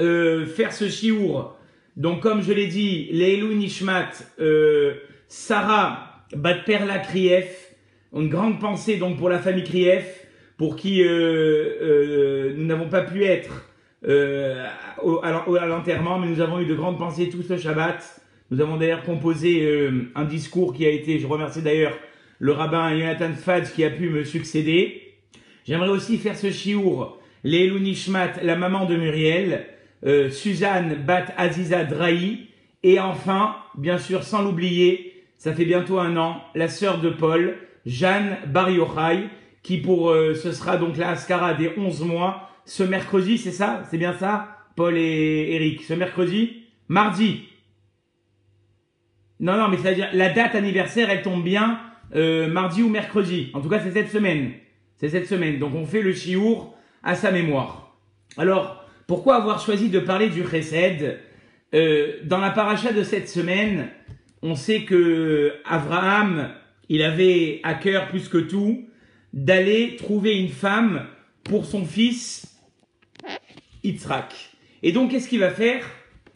faire ce chiour. Donc comme je l'ai dit, Leilou Nishmat, Sarah Bat Perla Krief, une grande pensée donc pour la famille Krief, pour qui nous n'avons pas pu être à l'enterrement, mais nous avons eu de grandes pensées tous le Shabbat. Nous avons d'ailleurs composé un discours qui a été, je remercie d'ailleurs le rabbin Yonatan Fadj qui a pu me succéder. J'aimerais aussi faire ce chiour, Leilou Nishmat, la maman de Muriel, Suzanne Bat Aziza Drahi, et enfin, bien sûr, sans l'oublier, ça fait bientôt 1 an, la sœur de Paul, Jeanne Bar Yochai, qui ce sera donc la Askara des 11 mois, ce mercredi, c'est ça? C'est bien ça, Paul et Eric? Ce mercredi? Mardi? Non, mais c'est-à-dire, la date anniversaire, elle tombe bien mardi ou mercredi. En tout cas, c'est cette semaine. C'est cette semaine. Donc, on fait le chiour à sa mémoire. Alors, pourquoi avoir choisi de parler du Chesed? Dans la paracha de cette semaine, on sait que Abraham, il avait à cœur plus que tout d'aller trouver une femme pour son fils Yitzhak. Et donc, qu'est-ce qu'il va faire?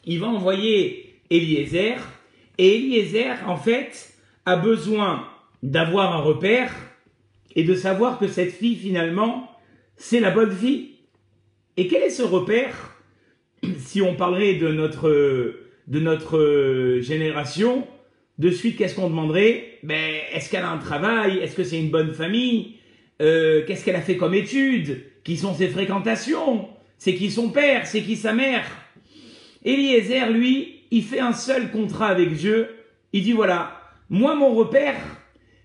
Il va envoyer Eliezer. Et Eliezer, en fait, a besoin d'avoir un repère et de savoir que cette fille, finalement, c'est la bonne fille. Et quel est ce repère? Si on parlerait de notre génération, de suite, qu'est-ce qu'on demanderait? Est-ce qu'elle a un travail? Est-ce que c'est une bonne famille? Qu'est-ce qu'elle a fait comme études? Qui sont ses fréquentations? C'est qui son père? C'est qui sa mère? Eliezer, lui, il fait un seul contrat avec Dieu. Il dit voilà, moi mon repère,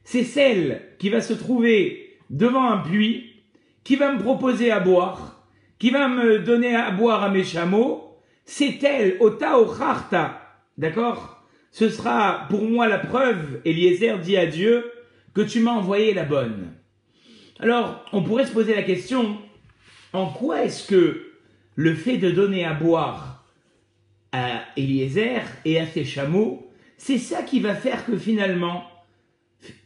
c'est celle qui va se trouver devant un puits, qui va me proposer à boire, qui va me donner à boire à mes chameaux. C'est elle, Ota Ocharta. D'accord? Ce sera pour moi la preuve, Eliezer dit à Dieu, que tu m'as envoyé la bonne. Alors, on pourrait se poser la question, en quoi est-ce que le fait de donner à boire à Eliezer et à ses chameaux, c'est ça qui va faire que finalement,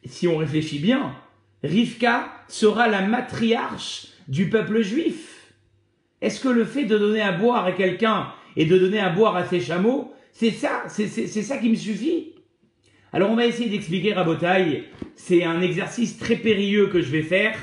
si on réfléchit bien, Rivka sera la matriarche du peuple juif? Est-ce que le fait de donner à boire à quelqu'un et de donner à boire à ses chameaux, c'est ça qui me suffit? Alors on va essayer d'expliquer, Rabotaï. C'est un exercice très périlleux que je vais faire.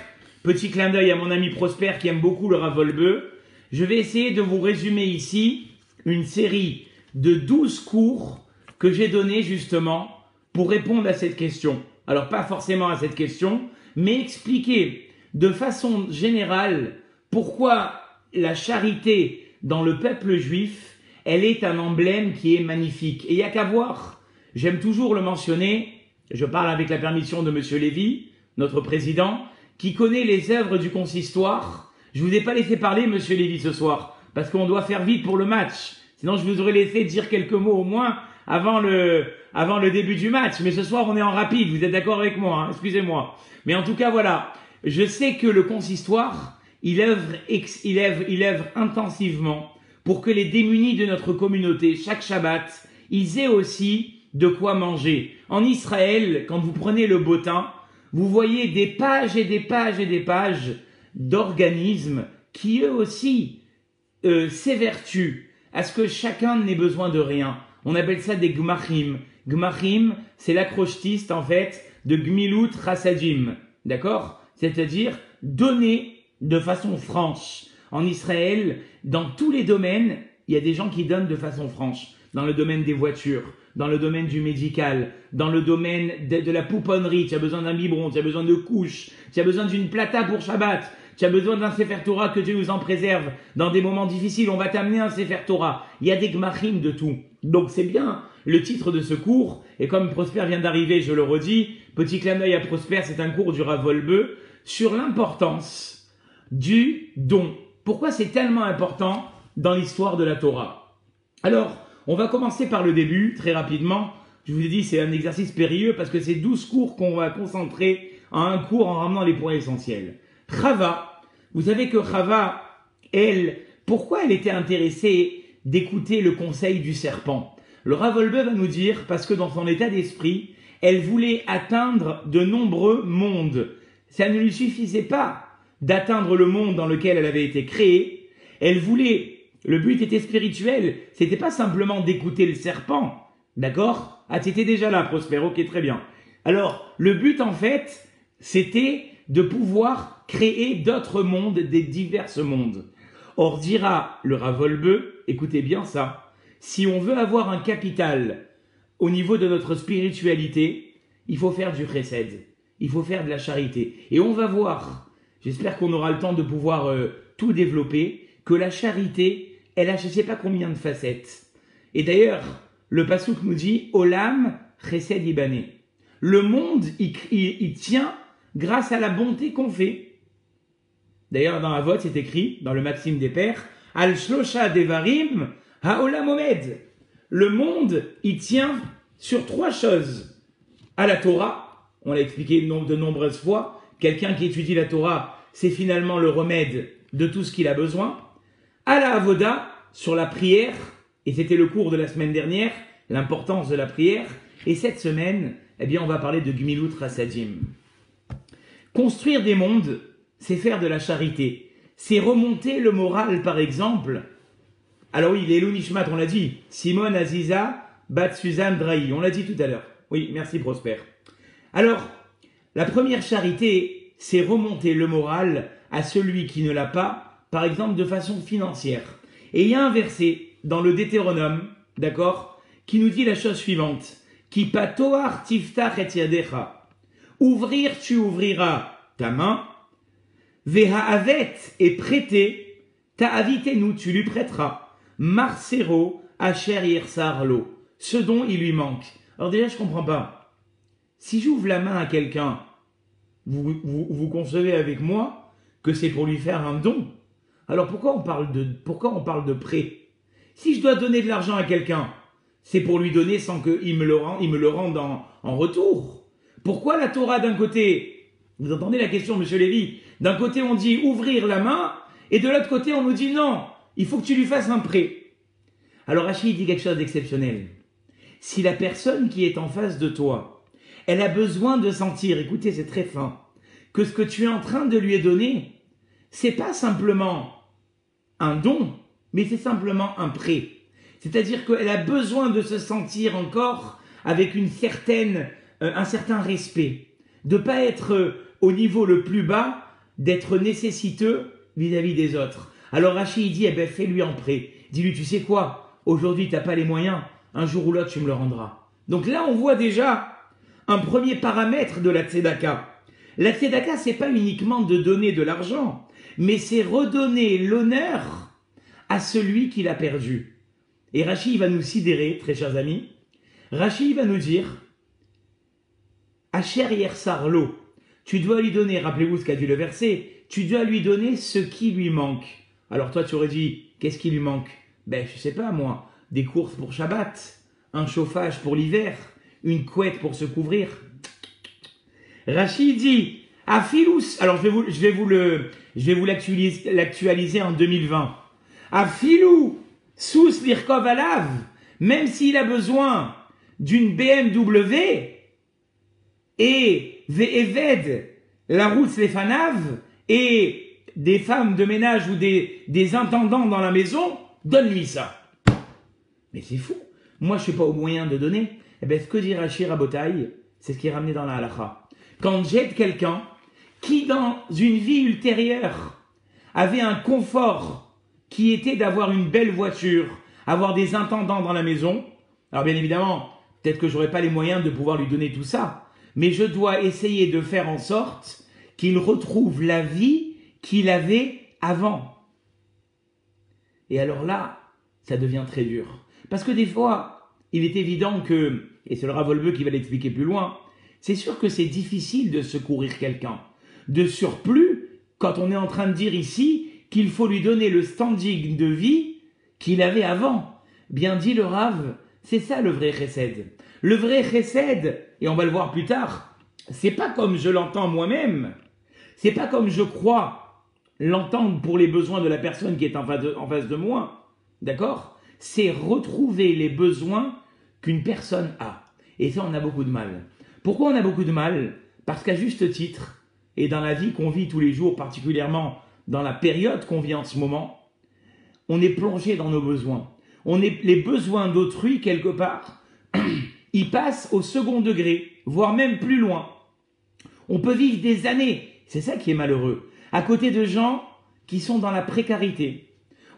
Petit clin d'œil à mon ami Prosper qui aime beaucoup le Rav Wolbe. Je vais essayer de vous résumer ici une série de 12 cours que j'ai donnés justement pour répondre à cette question. Alors pas forcément à cette question, mais expliquer de façon générale pourquoi la charité dans le peuple juif, elle est un emblème qui est magnifique. Et il n'y a qu'à voir, j'aime toujours le mentionner, je parle avec la permission de Monsieur Lévy, notre président, qui connaît les œuvres du consistoire. Je vous ai pas laissé parler, Monsieur Lévy, ce soir, parce qu'on doit faire vite pour le match. Sinon, je vous aurais laissé dire quelques mots au moins avant le début du match. Mais ce soir, on est en rapide. Vous êtes d'accord avec moi, hein? Excusez-moi. Mais en tout cas, voilà. Je sais que le consistoire, il œuvre intensivement pour que les démunis de notre communauté, chaque Shabbat, ils aient aussi de quoi manger. En Israël, quand vous prenez le bottin, vous voyez des pages et des pages et des pages d'organismes qui eux aussi s'évertuent à ce que chacun n'ait besoin de rien. On appelle ça des gmachim. Gmachim, c'est l'acrostiste en fait de gmilut chassadim. D'accord? C'est-à-dire donner de façon franche. En Israël, dans tous les domaines, il y a des gens qui donnent de façon franche. Dans le domaine des voitures, dans le domaine du médical, dans le domaine de la pouponnerie, tu as besoin d'un biberon, tu as besoin de couches, tu as besoin d'une plata pour Shabbat, tu as besoin d'un Sefer Torah, que Dieu nous en préserve. Dans des moments difficiles, on va t'amener un Sefer Torah. Il y a des gmachim de tout. Donc c'est bien le titre de ce cours. Et comme Prosper vient d'arriver, je le redis, petit clin d'œil à Prosper, c'est un cours du Rav Wolbe sur l'importance du don. Pourquoi c'est tellement important dans l'histoire de la Torah? Alors, on va commencer par le début, très rapidement. Je vous ai dit, c'est un exercice périlleux parce que c'est 12 cours qu'on va concentrer en un cours en ramenant les points essentiels. Chava, vous savez que Chava, elle, pourquoi elle était intéressée d'écouter le conseil du serpent? Le Rav Wolbe va nous dire, parce que dans son état d'esprit, elle voulait atteindre de nombreux mondes. Ça ne lui suffisait pas d'atteindre le monde dans lequel elle avait été créée. Elle voulait Le but était spirituel. C'était pas simplement d'écouter le serpent. D'accord? Ah, tu étais déjà là, Prosper. Ok, très bien. Alors, le but, en fait, c'était de pouvoir créer d'autres mondes, des divers mondes. Or, dira le Rav Wolbe, écoutez bien ça, si on veut avoir un capital au niveau de notre spiritualité, il faut faire du chesed, il faut faire de la charité. Et on va voir, j'espère qu'on aura le temps de pouvoir tout développer, que la charité, elle a je ne sais pas combien de facettes. Et d'ailleurs, le Passouk nous dit « Olam chesed ibané ». Le monde, il tient grâce à la bonté qu'on fait. D'ailleurs, dans Avot, c'est écrit, dans le Maxime des Pères, « Al shlosha devarim haolam omed ». Le monde, il tient sur 3 choses. À la Torah, on l'a expliqué de nombreuses fois, quelqu'un qui étudie la Torah, c'est finalement le remède de tout ce qu'il a besoin. À la Avoda, sur la prière, et c'était le cours de la semaine dernière, l'importance de la prière. Et cette semaine, eh bien, on va parler de Gmilut Rasadim. Construire des mondes, c'est faire de la charité. C'est remonter le moral, par exemple. Alors oui, les Nishmat, on l'a dit. Simone Aziza, Bat Suzanne Drahi, on l'a dit tout à l'heure. Oui, merci Prosper. Alors, la première charité, c'est remonter le moral à celui qui ne l'a pas, par exemple de façon financière. Et il y a un verset dans le Deutéronome, d'accord, qui nous dit la chose suivante. Ki patoar tiftach et yadecha. Ouvrir, tu ouvriras ta main. Ve'ha'avet et prêter, ta'avitenu, tu lui prêteras. Marcero, asher yirsar lo. Ce dont il lui manque. Alors déjà, je comprends pas. Si j'ouvre la main à quelqu'un, vous concevez avec moi que c'est pour lui faire un don. Alors pourquoi on parle de prêt? Si je dois donner de l'argent à quelqu'un, c'est pour lui donner sans qu'il me le rende en retour. Pourquoi la Torah d'un côté, vous entendez la question, monsieur Lévy, d'un côté on dit ouvrir la main, et de l'autre côté on nous dit non, il faut que tu lui fasses un prêt. Alors Rachid dit quelque chose d'exceptionnel. Si la personne qui est en face de toi, elle a besoin de sentir, écoutez c'est très fin, que ce que tu es en train de lui donner, c'est pas simplement un don, mais c'est simplement un prêt. C'est-à-dire qu'elle a besoin de se sentir encore avec un certain respect, de ne pas être au niveau le plus bas, d'être nécessiteux vis-à-vis des autres. Alors Rachid dit, eh ben, fais-lui un prêt. Dis-lui, tu sais quoi, aujourd'hui tu n'as pas les moyens, un jour ou l'autre tu me le rendras. Donc là on voit déjà un premier paramètre de la tzedaka. La tzedaka, c'est pas uniquement de donner de l'argent, mais c'est redonner l'honneur à celui qui l'a perdu. Et Rachid va nous sidérer, très chers amis. Rachid va nous dire, Asher yersar lo, tu dois lui donner, rappelez-vous ce qu'a dit le verset, tu dois lui donner ce qui lui manque. Alors toi tu aurais dit, qu'est-ce qui lui manque? Ben je sais pas moi, des courses pour Shabbat, un chauffage pour l'hiver, une couette pour se couvrir. Rachid dit, Afilus, alors je vais vous l'actualiser en 2020. Afilou sous l'irkov alav, même s'il a besoin d'une BMW et ve'eved la route lefanav et des femmes de ménage ou des intendants dans la maison, donne-lui ça. Mais c'est fou. Moi, je suis pas au moyen de donner. Eh bien, ce que dit Rashi Rabotai, c'est ce qui est ramené dans la halakha. Quand j'aide quelqu'un qui, dans une vie ultérieure, avait un confort qui était d'avoir une belle voiture, avoir des intendants dans la maison, alors bien évidemment, peut-être que j'aurais pas les moyens de pouvoir lui donner tout ça, mais je dois essayer de faire en sorte qu'il retrouve la vie qu'il avait avant. Et alors là, ça devient très dur. Parce que des fois, il est évident que, et c'est le Rav Wolbe qui va l'expliquer plus loin, c'est sûr que c'est difficile de secourir quelqu'un. De surplus, quand on est en train de dire ici qu'il faut lui donner le standing de vie qu'il avait avant. Bien dit le Rav, c'est ça le vrai chesed. Le vrai chesed, et on va le voir plus tard, c'est pas comme je l'entends moi-même, c'est pas comme je crois l'entendre pour les besoins de la personne qui est en face de moi, d'accord? C'est retrouver les besoins qu'une personne a. Et ça, on a beaucoup de mal. Pourquoi on a beaucoup de mal? Parce qu'à juste titre, et dans la vie qu'on vit tous les jours, particulièrement dans la période qu'on vit en ce moment, on est plongé dans nos besoins. Les besoins d'autrui, quelque part, ils passent au second degré, voire même plus loin. On peut vivre des années, c'est ça qui est malheureux, à côté de gens qui sont dans la précarité.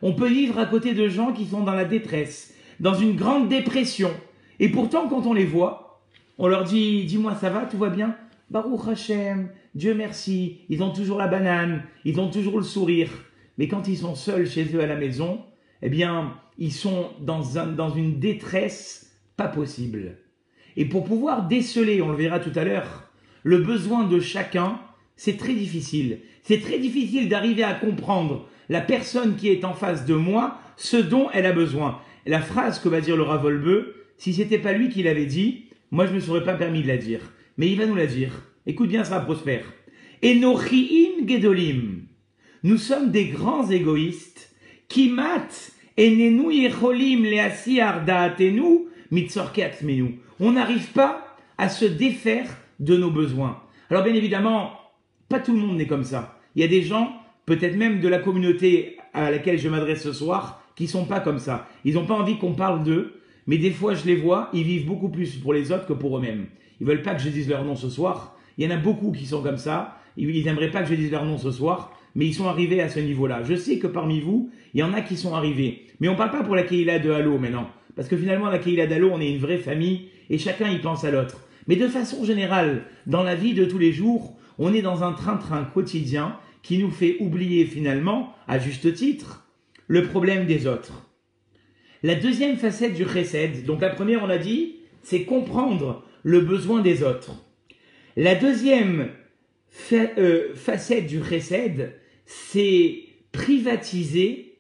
On peut vivre à côté de gens qui sont dans la détresse, dans une grande dépression. Et pourtant, quand on les voit, on leur dit « Dis-moi, ça va, tout va bien ?» Baruch Hashem, Dieu merci, ils ont toujours la banane, ils ont toujours le sourire. Mais quand ils sont seuls chez eux à la maison, eh bien, ils sont dans une détresse pas possible. Et pour pouvoir déceler, on le verra tout à l'heure, le besoin de chacun, c'est très difficile. C'est très difficile d'arriver à comprendre la personne qui est en face de moi, ce dont elle a besoin. La phrase que va dire le Rav Wolbe, si c'était pas lui qui l'avait dit, moi je ne me serais pas permis de la dire. Mais il va nous la dire. Écoute bien ça, Prosper. Enochiim gedolim. Nous sommes des grands égoïstes. Kimat enenu yecholim leasi ardaatenu mitzorke atzmenu. On n'arrive pas à se défaire de nos besoins. Alors bien évidemment, pas tout le monde n'est comme ça. Il y a des gens, peut-être même de la communauté à laquelle je m'adresse ce soir, qui sont pas comme ça. Ils n'ont pas envie qu'on parle d'eux, mais des fois je les vois, ils vivent beaucoup plus pour les autres que pour eux-mêmes. Ils veulent pas que je dise leur nom ce soir. Il y en a beaucoup qui sont comme ça. Ils n'aimeraient pas que je dise leur nom ce soir, mais ils sont arrivés à ce niveau-là. Je sais que parmi vous, il y en a qui sont arrivés. Mais on parle pas pour la Kehila de Halo maintenant. Parce que finalement, la Kehila d'Halo, on est une vraie famille et chacun y pense à l'autre. Mais de façon générale, dans la vie de tous les jours, on est dans un train-train quotidien qui nous fait oublier finalement, à juste titre, le problème des autres. La deuxième facette du chesed, donc la première on a dit, c'est comprendre le besoin des autres. La deuxième facette du chesed, c'est privatiser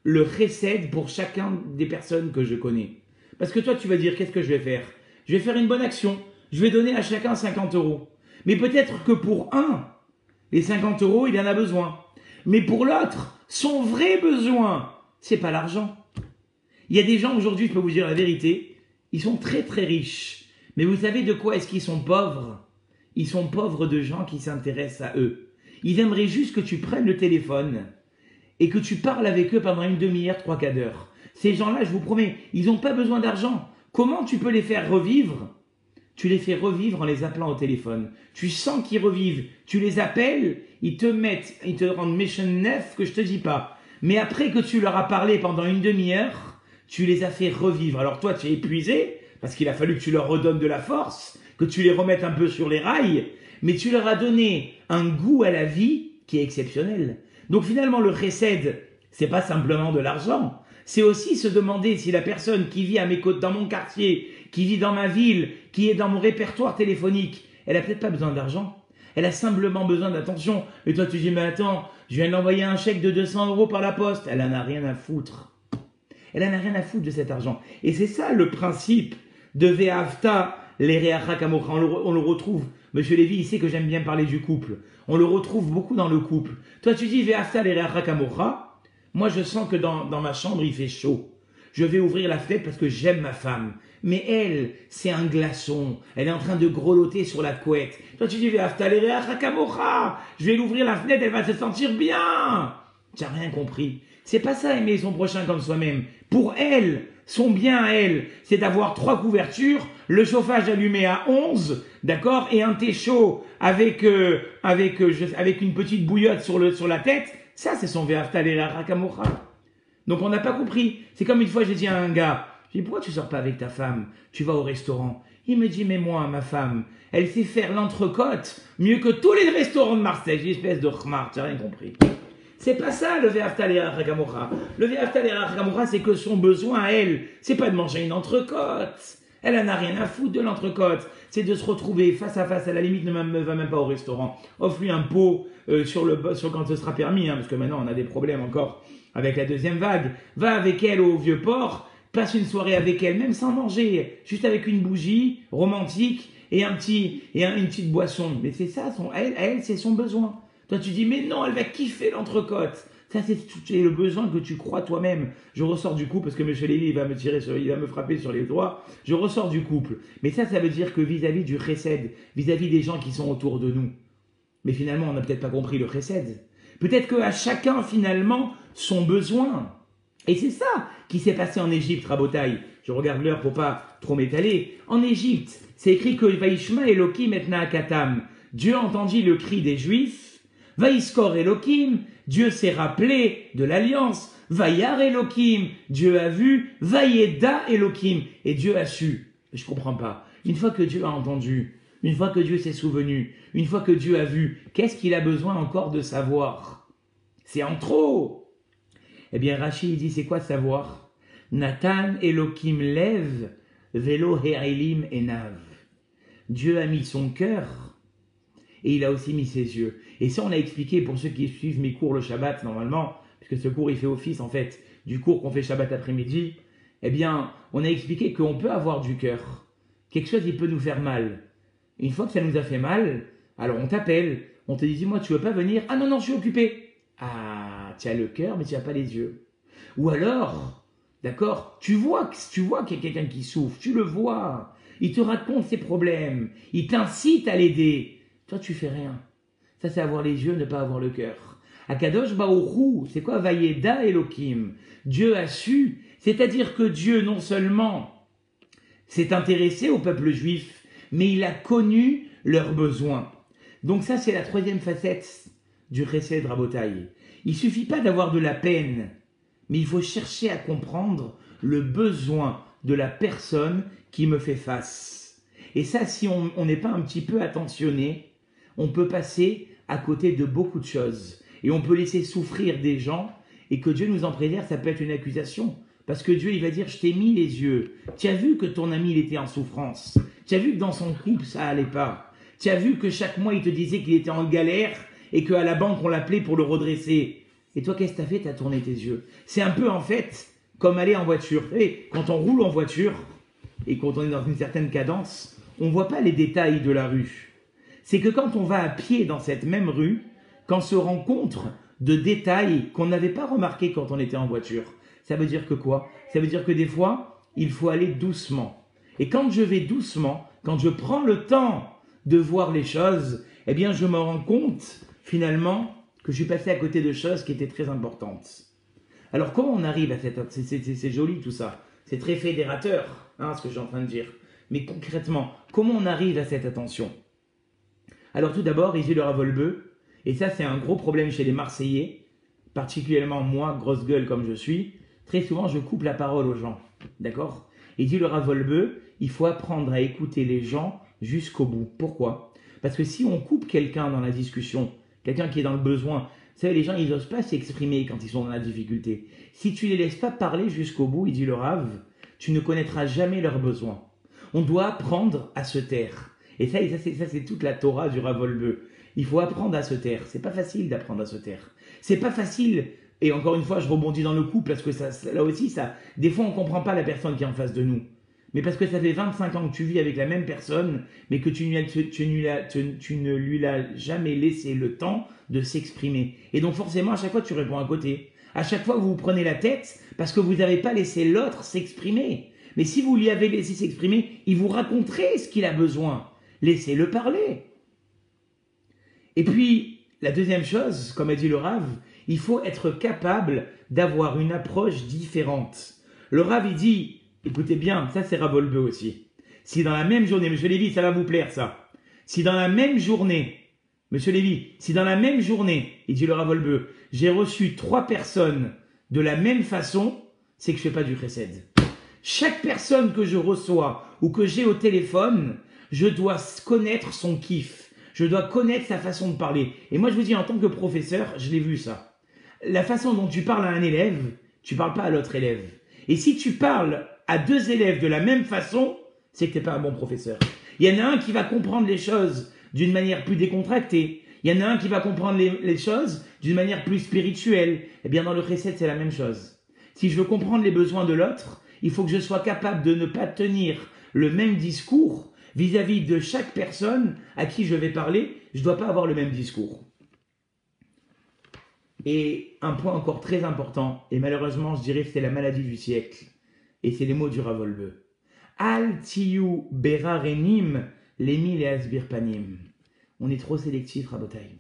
le chesed pour chacun des personnes que je connais. Parce que toi tu vas dire, qu'est-ce que je vais faire? Je vais faire une bonne action, je vais donner à chacun 50 €. Mais peut-être que pour un, les 50 € il en a besoin. Mais pour l'autre, son vrai besoin, c'est pas l'argent. Il y a des gens aujourd'hui, je peux vous dire la vérité, ils sont très très riches. Mais vous savez de quoi est-ce qu'ils sont pauvres? Ils sont pauvres de gens qui s'intéressent à eux. Ils aimeraient juste que tu prennes le téléphone et que tu parles avec eux pendant une demi-heure, 3/4 heures. Ces gens-là, je vous promets, ils n'ont pas besoin d'argent. Comment tu peux les faire revivre? Tu les fais revivre en les appelant au téléphone. Tu sens qu'ils revivent. Tu les appelles, ils te rendent méchant neuf que je te dis pas. Mais après que tu leur as parlé pendant une demi-heure, tu les as fait revivre. Alors toi, tu es épuisé, parce qu'il a fallu que tu leur redonnes de la force, que tu les remettes un peu sur les rails, mais tu leur as donné un goût à la vie qui est exceptionnel. Donc finalement, le chesed, c'est pas simplement de l'argent. C'est aussi se demander si la personne qui vit à mes côtés, dans mon quartier, qui vit dans ma ville, qui est dans mon répertoire téléphonique, elle a peut-être pas besoin d'argent. Elle a simplement besoin d'attention. Et toi, tu dis, mais attends, je viens d'envoyer un chèque de 200 € par la poste. Elle en a rien à foutre. Elle en a rien à foutre de cet argent. Et c'est ça le principe de Ve'afta l'ereacha kamocha. On le retrouve. Monsieur Lévy, il sait que j'aime bien parler du couple. On le retrouve beaucoup dans le couple. Toi, tu dis Ve'afta l'ereacha kamocha. Moi, je sens que dans ma chambre, il fait chaud. Je vais ouvrir la fenêtre parce que j'aime ma femme. Mais elle, c'est un glaçon. Elle est en train de grelotter sur la couette. Toi, tu dis Ve'afta l'ereacha kamocha. Je vais l'ouvrir la fenêtre, elle va se sentir bien. Tu n'as rien compris. C'est pas ça, aimer son prochain comme soi-même. Pour elle, son bien à elle, c'est d'avoir 3 couvertures, le chauffage allumé à 11, d'accord, et un thé chaud avec une petite bouillotte sur la tête. Ça, c'est son Ve'afta l'ereacha kamocha. Donc on n'a pas compris. C'est comme une fois, j'ai dit à un gars, j'ai dit, pourquoi tu sors pas avec ta femme? Tu vas au restaurant. Il me dit, mais moi, ma femme, elle sait faire l'entrecôte mieux que tous les restaurants de Marseille. J'ai espèce de khmar, tu n'as rien compris. C'est pas ça le Ve'afta l'ereacha kamocha. Le Ve'afta l'ereacha kamocha, c'est que son besoin à elle, c'est pas de manger une entrecôte. Elle en a rien à foutre de l'entrecôte. C'est de se retrouver face à face, à la limite ne va même pas au restaurant. Offre-lui un pot sur quand ce sera permis, hein, parce que maintenant on a des problèmes encore avec la deuxième vague. Va avec elle au Vieux-Port, passe une soirée avec elle, même sans manger, juste avec une bougie romantique et une petite boisson. Mais c'est ça, elle c'est son besoin. Toi, tu dis, mais non, elle va kiffer l'entrecôte. Ça, c'est le besoin que tu crois toi-même. Je ressors du couple, parce que M. Lévy, il va me frapper sur les doigts. Je ressors du couple. Mais ça veut dire que vis-à-vis du chesed, vis-à-vis des gens qui sont autour de nous. Mais finalement, on n'a peut-être pas compris le chesed. Peut-être qu'à chacun, finalement, son besoin. Et c'est ça qui s'est passé en Égypte, Rabotaï. Je regarde l'heure pour pas trop m'étaler. En Égypte, c'est écrit que Vaishma Elohim et Naakatam. Dieu entendit le cri des Juifs. Vaïskor Elohim, Dieu s'est rappelé de l'alliance. Vayar Elohim, Dieu a vu. Vayeda Elohim, et Dieu a su. Je comprends pas. Une fois que Dieu a entendu, une fois que Dieu s'est souvenu, une fois que Dieu a vu, qu'est-ce qu'il a besoin encore de savoir? C'est en trop. Eh bien, Rachid dit, c'est quoi savoir? Nathan Elohim lève, velo he'elim enav. Dieu a mis son cœur et il a aussi mis ses yeux. Et ça, on a expliqué pour ceux qui suivent mes cours le Shabbat, normalement, puisque ce cours, il fait office, en fait, du cours qu'on fait Shabbat après-midi. Eh bien, on a expliqué qu'on peut avoir du cœur. Quelque chose, il peut nous faire mal. Une fois que ça nous a fait mal, alors on t'appelle, on te dit, dis-moi, tu veux pas venir? Ah non, non, je suis occupé. Ah, tu as le cœur, mais tu n'as pas les yeux. Ou alors, d'accord, tu vois qu'il y a quelqu'un qui souffre, tu le vois, il te raconte ses problèmes, il t'incite à l'aider. Toi, tu fais rien. Ça, c'est avoir les yeux, ne pas avoir le cœur. Akadosh Baoru, c'est quoi Vayeda Elohim? Dieu a su, c'est-à-dire que Dieu, non seulement s'est intéressé au peuple juif, mais il a connu leurs besoins. Donc ça, c'est la troisième facette du Chesed Rabotaï. Il ne suffit pas d'avoir de la peine, mais il faut chercher à comprendre le besoin de la personne qui me fait face. Et ça, si on n'est pas un petit peu attentionné, on peut passer à côté de beaucoup de choses. Et on peut laisser souffrir des gens, et que Dieu nous en préserve, ça peut être une accusation. Parce que Dieu, il va dire, je t'ai mis les yeux. Tu as vu que ton ami, il était en souffrance. Tu as vu que dans son couple, ça allait pas. Tu as vu que chaque mois, il te disait qu'il était en galère, et qu'à la banque, on l'appelait pour le redresser. Et toi, qu'est-ce que tu as fait? Tu as tourné tes yeux. C'est un peu, en fait, comme aller en voiture. Et quand on roule en voiture, et quand on est dans une certaine cadence, on ne voit pas les détails de la rue. C'est que quand on va à pied dans cette même rue, qu'on se rencontre de détails qu'on n'avait pas remarqués quand on était en voiture. Ça veut dire que quoi? Ça veut dire que des fois, il faut aller doucement. Et quand je vais doucement, quand je prends le temps de voir les choses, eh bien, je me rends compte, finalement, que je suis passé à côté de choses qui étaient très importantes. Alors, comment on arrive à cette... C'est joli tout ça. C'est très fédérateur, ce que je suis en train de dire. Mais concrètement, comment on arrive à cette attention? Alors, tout d'abord, ici le Ravolbeu, et ça, c'est un gros problème chez les Marseillais, particulièrement moi, grosse gueule comme je suis. Très souvent, je coupe la parole aux gens. D'accord? Et dit le Ravolbeu, il faut apprendre à écouter les gens jusqu'au bout. Pourquoi? Parce que si on coupe quelqu'un dans la discussion, quelqu'un qui est dans le besoin, vous savez, les gens, ils n'osent pas s'exprimer quand ils sont dans la difficulté. Si tu les laisses pas parler jusqu'au bout, il dit le Rav, tu ne connaîtras jamais leurs besoins. On doit apprendre à se taire. Et ça c'est toute la Torah du Ravolbeu. Il faut apprendre à se taire. C'est pas facile d'apprendre à se taire. C'est pas facile. Et encore une fois, je rebondis dans le couple parce que là aussi, des fois, on comprend pas la personne qui est en face de nous. Mais parce que ça fait 25 ans que tu vis avec la même personne, mais que tu ne lui l'as jamais laissé le temps de s'exprimer. Et donc forcément, à chaque fois, tu réponds à côté. À chaque fois, vous vous prenez la tête parce que vous n'avez pas laissé l'autre s'exprimer. Mais si vous lui avez laissé s'exprimer, il vous raconterait ce qu'il a besoin. Laissez-le parler. Et puis, la deuxième chose, comme a dit le Rav, il faut être capable d'avoir une approche différente. Le Rav, il dit, écoutez bien, ça c'est Ravolbeu aussi. Si dans la même journée, Monsieur Lévy, ça va vous plaire ça. Si dans la même journée, Monsieur Lévy, si dans la même journée, il dit le Ravolbeu, j'ai reçu 3 personnes de la même façon, c'est que je ne fais pas du chesed. Chaque personne que je reçois ou que j'ai au téléphone, je dois connaître son kiff. Je dois connaître sa façon de parler. Et moi, je vous dis, en tant que professeur, je l'ai vu ça. La façon dont tu parles à un élève, tu parles pas à l'autre élève. Et si tu parles à 2 élèves de la même façon, c'est que tu n'es pas un bon professeur. Il y en a un qui va comprendre les choses d'une manière plus décontractée. Il y en a un qui va comprendre les choses d'une manière plus spirituelle. Eh bien, dans le chesed, c'est la même chose. Si je veux comprendre les besoins de l'autre, il faut que je sois capable de ne pas tenir le même discours vis-à-vis de chaque personne à qui je vais parler. Je ne dois pas avoir le même discours. Et un point encore très important, et malheureusement je dirais que c'est la maladie du siècle, et c'est les mots du Ravolbeu. Al tiyu berarenim lemi le asbir panim. On est trop sélectif, Rabotai.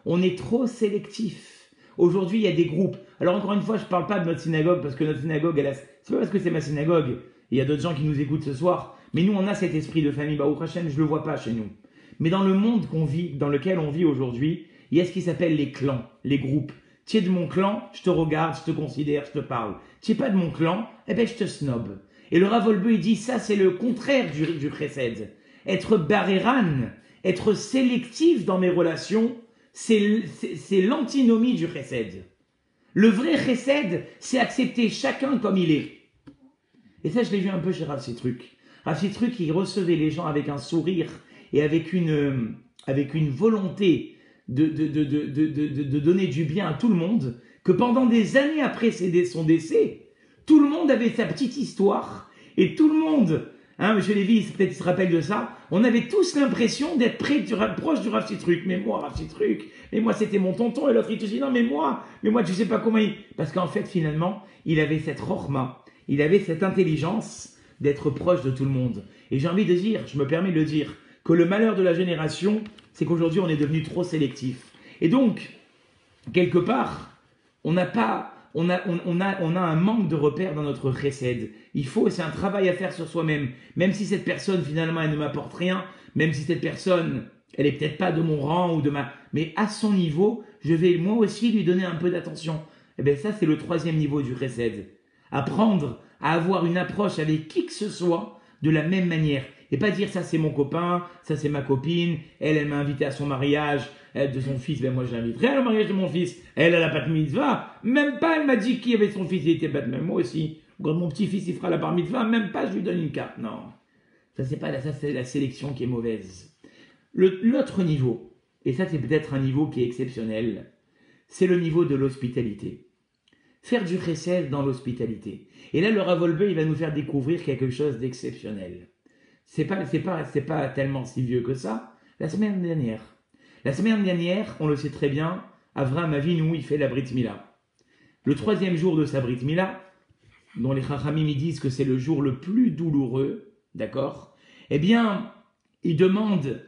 On est trop sélectif. Aujourd'hui, il y a des groupes. Alors encore une fois, je ne parle pas de notre synagogue parce que notre synagogue, c'est pas parce que c'est ma synagogue. Il y a d'autres gens qui nous écoutent ce soir. Mais nous, on a cet esprit de famille. Baruch Hashem, je ne le vois pas chez nous. Mais dans le monde dans lequel on vit aujourd'hui, il y a ce qui s'appelle les clans, les groupes. Tu es de mon clan, je te regarde, je te considère, je te parle. Tu n'es pas de mon clan, eh ben je te snob. Et le Rav Wolbe, il dit ça, c'est le contraire du chesed. Être baréran, être sélectif dans mes relations, c'est l'antinomie du chesed. Le vrai chesed, c'est accepter chacun comme il est. Et ça, je l'ai vu un peu chez Rav Sitruk. Rav Sitruk, il recevait les gens avec un sourire et avec une volonté de donner du bien à tout le monde, que pendant des années après son décès, tout le monde avait sa petite histoire, et tout le monde, monsieur Lévy, peut-être il se rappelle de ça, on avait tous l'impression d'être proche du Rav Sitruk. Mais moi, Rav Sitruk, mais moi c'était mon tonton, et l'autre il te dit non, mais moi tu sais pas comment il... Parce qu'en fait, finalement, il avait cette chorma, il avait cette intelligence d'être proche de tout le monde. Et j'ai envie de dire, je me permets de le dire, que le malheur de la génération, c'est qu'aujourd'hui on est devenu trop sélectif. Et donc, quelque part, on a un manque de repères dans notre chesed. C'est un travail à faire sur soi-même. Même si cette personne, finalement, elle ne m'apporte rien, même si cette personne, elle est peut-être pas de mon rang mais à son niveau, je vais moi aussi lui donner un peu d'attention. Et bien ça, c'est le troisième niveau du chesed. Apprendre à avoir une approche avec qui que ce soit de la même manière. Et pas dire ça c'est mon copain, ça c'est ma copine, elle m'a invité à son mariage de son fils, ben moi je l'inviterai au mariage de mon fils, elle a la bat mitzvah, même pas elle m'a dit qui avait son fils, il était bat, même moi aussi, quand mon petit-fils il fera la bar mitzvah, même pas je lui donne une carte, non. Ça c'est la sélection qui est mauvaise. L'autre niveau, et ça c'est peut-être un niveau qui est exceptionnel, c'est le niveau de l'hospitalité. Faire du chesed dans l'hospitalité. Et là le Rav Wolbe il va nous faire découvrir quelque chose d'exceptionnel. C'est pas tellement si vieux que ça. La semaine dernière, on le sait très bien, Avraham Avinu, il fait la Brit Mila. Le troisième jour de sa Brit Mila, dont les Chachamim disent que c'est le jour le plus douloureux, d'accord? Eh bien, il demande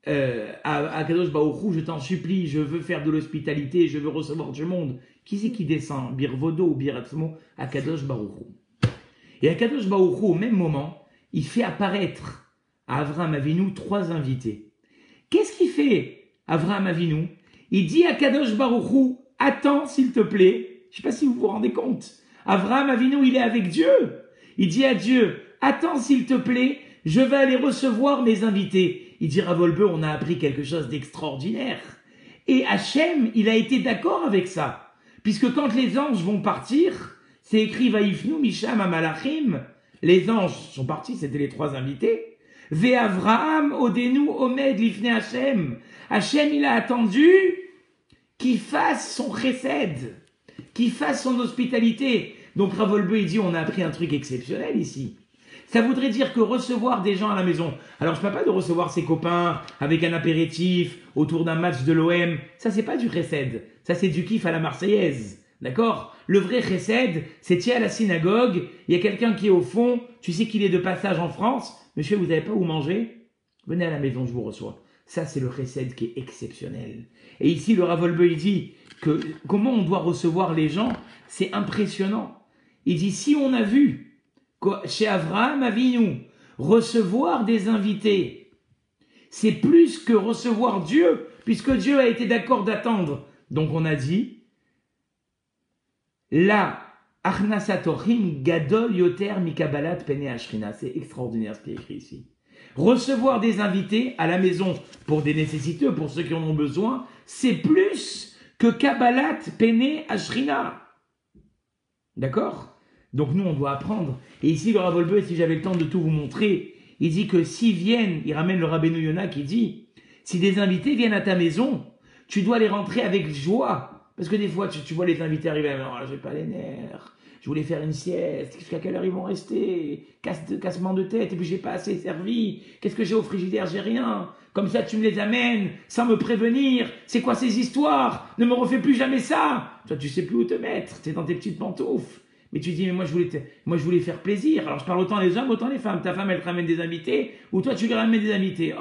à Kadosh Baruch Hu, je t'en supplie, je veux faire de l'hospitalité, je veux recevoir du monde. Qui c'est qui descend? Bir Vodo ou Bir Atzmo? À Kadosh Baruch Hu. Et à Kadosh Baruch Hu, au même moment, il fait apparaître à Avraham Avinu 3 invités. Qu'est-ce qu'il fait, Avraham Avinu? Il dit à Kadosh Baruch Hu, attends s'il te plaît. Je ne sais pas si vous vous rendez compte. Avraham Avinu, il est avec Dieu. Il dit à Dieu, attends s'il te plaît, je vais aller recevoir mes invités. Il dit, Rav Wolbe, on a appris quelque chose d'extraordinaire. Et Hachem, il a été d'accord avec ça. Puisque quand les anges vont partir, c'est écrit, Vaïfnu Misham Amalachim, les anges sont partis, c'était les 3 invités. Ve Avraham, Odenu, Omed, Lifne Hachem. Hachem, il a attendu qu'il fasse son chesed, qu'il fasse son hospitalité. Donc Rav Wolbe, il dit, on a appris un truc exceptionnel ici. Ça voudrait dire que recevoir des gens à la maison. Alors je ne parle pas de recevoir ses copains avec un apéritif autour d'un match de l'OM. Ça, c'est pas du chesed. Ça, c'est du kiff à la Marseillaise. D'accord? Le vrai chesed, c'est tu es à la synagogue, il y a quelqu'un qui est au fond, tu sais qu'il est de passage en France. Monsieur, vous n'avez pas où manger? Venez à la maison, je vous reçois. Ça, c'est le chesed qui est exceptionnel. Et ici, le Rav Wolbe, il dit que comment on doit recevoir les gens, c'est impressionnant. Il dit, si on a vu chez Avraham Avinu recevoir des invités, c'est plus que recevoir Dieu, puisque Dieu a été d'accord d'attendre. Donc on a dit, la Achnasatorim Gadol Yoter Mikabalat Pene Ashrina. C'est extraordinaire ce qui est écrit ici. Recevoir des invités à la maison pour des nécessiteux, pour ceux qui en ont besoin, c'est plus que Kabbalat Pene Ashrina. D'accord? Donc nous, on doit apprendre. Et ici, le Rav Wolbe, si j'avais le temps de tout vous montrer, il dit que s'ils viennent, il ramène le Rabbeinu Yonah qui dit, si des invités viennent à ta maison, tu dois les rentrer avec joie. Parce que des fois, tu vois les invités arriver, non, j'ai pas les nerfs, je voulais faire une sieste, jusqu'à quelle heure ils vont rester, cassement de tête, et puis j'ai pas assez servi, qu'est-ce que j'ai au frigidaire, j'ai rien, comme ça tu me les amènes, sans me prévenir, c'est quoi ces histoires, ne me refais plus jamais ça, toi tu sais plus où te mettre, t'es dans tes petites pantoufles, mais tu dis, mais moi je voulais faire plaisir, alors je parle autant les hommes, autant les femmes, ta femme elle te ramène des invités, ou toi tu lui ramènes des invités,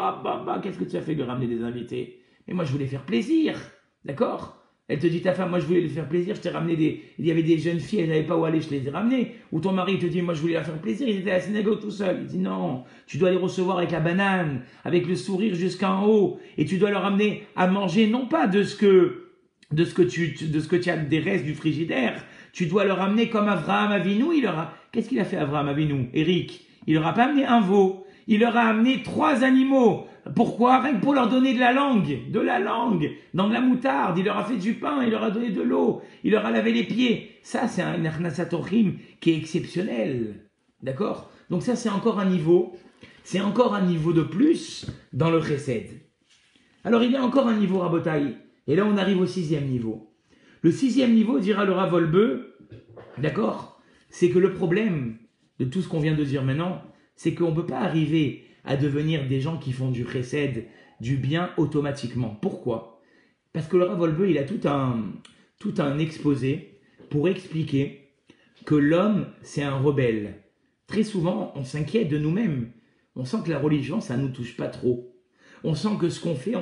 qu'est-ce que tu as fait de ramener des invités, mais moi je voulais faire plaisir, d'accord? Elle te dit, ta femme, moi je voulais lui faire plaisir, je t'ai ramené il y avait des jeunes filles, elles n'avaient pas où aller, je les ai ramenées. Ou ton mari te dit, moi je voulais leur faire plaisir, il était à la synagogue tout seul. Il dit, non, tu dois les recevoir avec la banane, avec le sourire jusqu'en haut, et tu dois leur amener à manger, non pas de ce que tu as des restes du frigidaire, tu dois leur amener comme Avraham Avinu, qu'est-ce qu'il a fait Avraham Avinu, Eric? Il leur a pas amené un veau, il leur a amené 3 animaux. Pourquoi? Rien que pour leur donner de la langue, dans de la moutarde, il leur a fait du pain, il leur a donné de l'eau, il leur a lavé les pieds. Ça, c'est un Ernasatorim qui est exceptionnel. D'accord? Donc ça, c'est encore un niveau de plus dans le chesed. Alors, il y a encore un niveau Rabotai. Et là, on arrive au 6e niveau. Le 6e niveau, dira le Rav Wolbe, d'accord? C'est que le problème de tout ce qu'on vient de dire maintenant, c'est qu'on ne peut pas arriver à devenir des gens qui font du chesed, du bien automatiquement. Pourquoi? Parce que le Rav Wolbe, il a tout un exposé pour expliquer que l'homme, c'est un rebelle. Très souvent, on s'inquiète de nous-mêmes. On sent que la religion, ça ne nous touche pas trop. On sent que ce qu'on fait,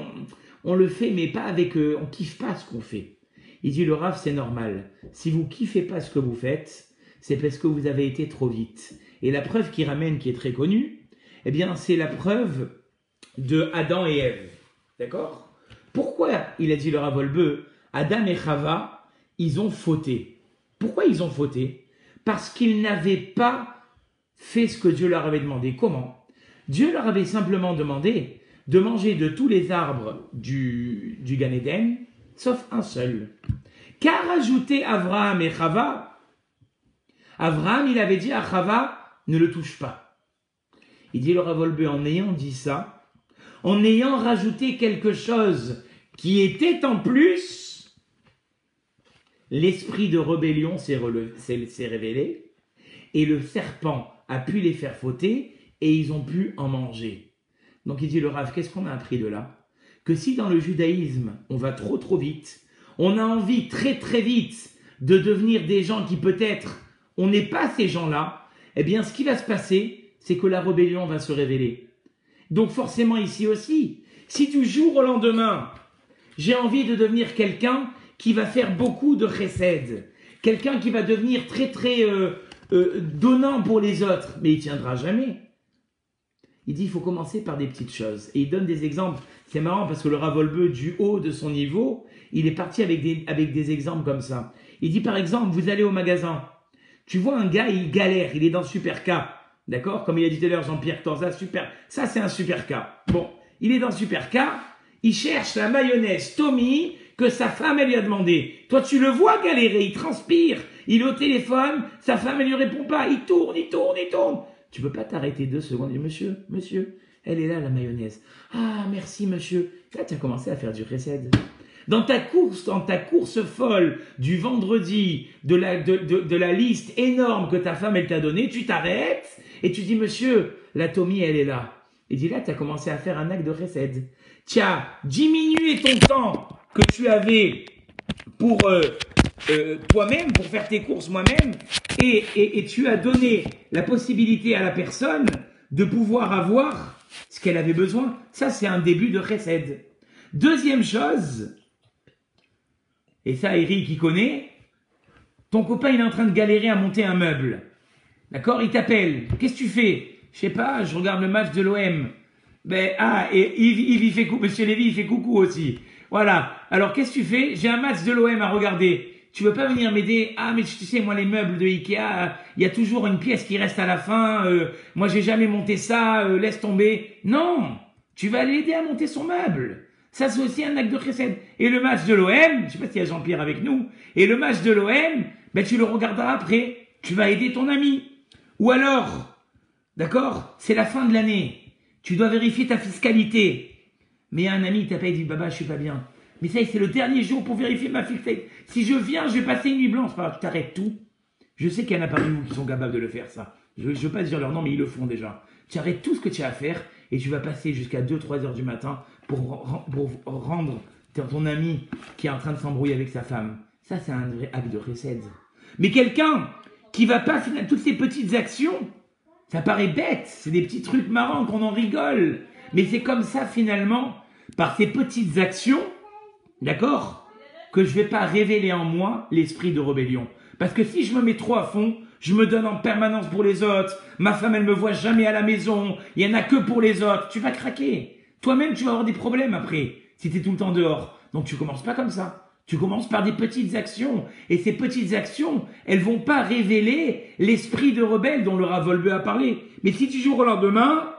on le fait, mais pas avec... on kiffe pas ce qu'on fait. Il dit, le Rav, c'est normal. Si vous kiffez pas ce que vous faites, c'est parce que vous avez été trop vite. Et la preuve qu'il ramène, qui est très connue, eh bien, c'est la preuve de Adam et Ève. D'accord? Pourquoi, il a dit le Rav Wolbe, Adam et Chava, ils ont fauté. Pourquoi ils ont fauté? Parce qu'ils n'avaient pas fait ce que Dieu leur avait demandé. Comment? Dieu leur avait simplement demandé de manger de tous les arbres du Gan Eden, sauf un seul. Qu'a rajouté Avraham et Chava? Avraham, il avait dit à Chava, ne le touche pas. Il dit le Rav Wolbe, en ayant dit ça, en ayant rajouté quelque chose qui était en plus, l'esprit de rébellion s'est révélé et le serpent a pu les faire fauter et ils ont pu en manger. Donc il dit le Rav, qu'est-ce qu'on a appris de là? Que si dans le judaïsme, on va trop vite, on a envie très vite de devenir des gens qui peut-être, on n'est pas ces gens-là, eh bien ce qui va se passer, c'est que la rébellion va se révéler. Donc forcément ici aussi, si du jour au lendemain, j'ai envie de devenir quelqu'un qui va faire beaucoup de chesed, quelqu'un qui va devenir très donnant pour les autres, mais il tiendra jamais. Il dit il faut commencer par des petites choses. Et il donne des exemples. C'est marrant parce que le Rav Wolbe, du haut de son niveau, il est parti avec des exemples comme ça. Il dit par exemple, vous allez au magasin, tu vois un gars, il galère, il est dans le super cas. D'accord? Comme il a dit tout à l'heure Jean-Pierre Torza, super. Ça, c'est un super cas. Bon, il est dans le super cas, il cherche la mayonnaise Tommy que sa femme, elle lui a demandé. Toi, tu le vois galérer, il transpire, il est au téléphone, sa femme, elle lui répond pas, il tourne. Tu peux pas t'arrêter 2 secondes et dire, monsieur, elle est là, la mayonnaise. Ah, merci, monsieur. Là, tu as commencé à faire du chesed. Dans ta course folle du vendredi, de la liste énorme que ta femme, elle t'a donnée, tu t'arrêtes et tu dis, monsieur, la Tommy, elle est là. Et dis là, tu as commencé à faire un acte de chesed. Tu as diminué ton temps que tu avais pour toi-même, pour faire tes courses moi-même, et tu as donné la possibilité à la personne de pouvoir avoir ce qu'elle avait besoin. Ça, c'est un début de chesed. Deuxième chose, et ça, Eric, il connaît, ton copain, il est en train de galérer à monter un meuble. D'accord? Il t'appelle. Qu'est-ce que tu fais? Je sais pas, je regarde le match de l'OM. Et Yves, il fait coucou. Monsieur Lévy, il fait coucou aussi. Voilà. Alors, qu'est-ce que tu fais? J'ai un match de l'OM à regarder. Tu veux pas venir m'aider? Ah, mais tu sais, moi, les meubles de Ikea, il y a toujours une pièce qui reste à la fin. Moi, j'ai jamais monté ça. Laisse tomber. Non! Tu vas l'aider à monter son meuble. Ça, c'est aussi un acte de chesed. Et le match de l'OM, je sais pas s'il y a Jean-Pierre avec nous, et le match de l'OM, ben, tu le regarderas après. Tu vas aider ton ami. Ou alors, d'accord, c'est la fin de l'année. Tu dois vérifier ta fiscalité. Mais il y a un ami qui t'appelle et dit, Baba, je suis pas bien. Mais ça, c'est le dernier jour pour vérifier ma fiscalité. Si je viens, je vais passer une nuit blanche. Tu t'arrêtes tout. Je sais qu'il y en a parmi vous qui sont capables de le faire, ça. Je veux pas dire leur nom, mais ils le font déjà. Tu arrêtes tout ce que tu as à faire et tu vas passer jusqu'à 2-3 heures du matin pour rendre ton ami qui est en train de s'embrouiller avec sa femme. Ça, c'est un vrai acte de chesed. Mais quelqu'un qui va pas finalement toutes ces petites actions, ça paraît bête, c'est des petits trucs marrants qu'on en rigole, mais c'est comme ça finalement, par ces petites actions, d'accord, que je ne vais pas révéler en moi l'esprit de rébellion. Parce que si je me mets trop à fond, je me donne en permanence pour les autres, ma femme elle me voit jamais à la maison, il y en a que pour les autres, tu vas craquer. Toi-même tu vas avoir des problèmes après, si tu es tout le temps dehors. Donc tu commences pas comme ça. Tu commences par des petites actions. Et ces petites actions, elles vont pas révéler l'esprit de rebelle dont le Rav Wolbe a parlé. Mais si du jour au lendemain,